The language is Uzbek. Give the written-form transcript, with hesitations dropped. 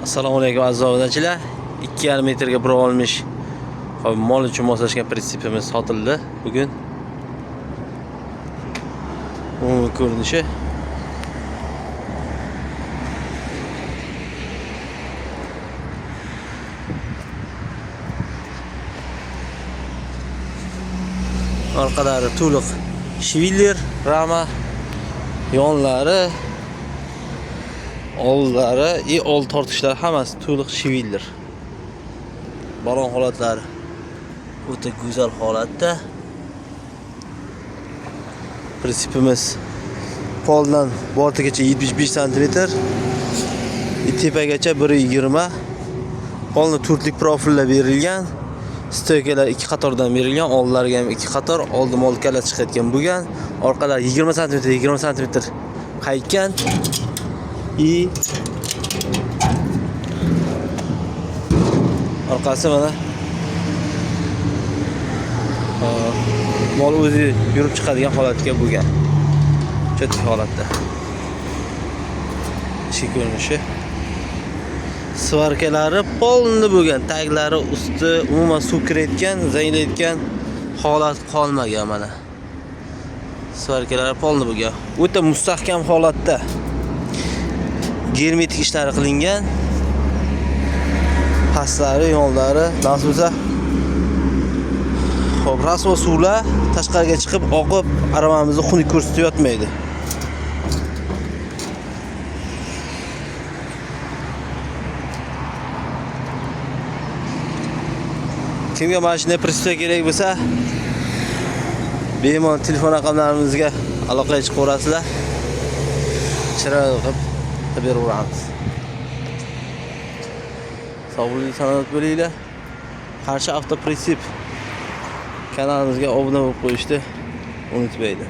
Assalomu alaykum aziz obunachilar. 2,5 metrga burab olmish mol uchun moslashgan pritsipimiz sotildi bugun. Umumiy ko'rinishi orqalari to'liq shviller rama, yonlari, oldlari old tortishlar hammasi to'liq shviller. Balon holatlari o'ta go'zal holatda. Prinsipimiz poldan bortigacha 75 cm, tepagacha 1,20. Polni turtlik profilda berilgan. Stoykalar 2 qatordan berilgan, oldlariga ham 2 qator, oldi molkalar chiqayotgan bo'lgan. Orqalari 20 cm, 20 cm qaytgan. Orqasi mana mol o'zi yurib chiqadigan holatga bo'lgan. Cho'tki holatda. Ichi ko'rinishi. Svarkalari polni bo'lgan, taglari usti umuman suv kirayotgan, zanglayotgan holat qolmagan mana. Svarkalari polni bo'lgan. O'ta mustahkam holatda. Germetik ishlari qilingan. Pastlari, yonlari, nasib Xo'p, rasvo suvlar tashqariga chiqib, oqib, aravamizni xunuk ko'rsatib yotmaydi. Kimga mashina pritsip kerak bo'lsa, bemalol telefon raqamlarimizga aloqaga chiqib ko'rasizlar. Chiroyli qilib beraveramiz. Sog'lik sanoat bo'linglar. Qarshi avtopritsip kanalimizga obuna bo'lib qo'yishni unutmaydi.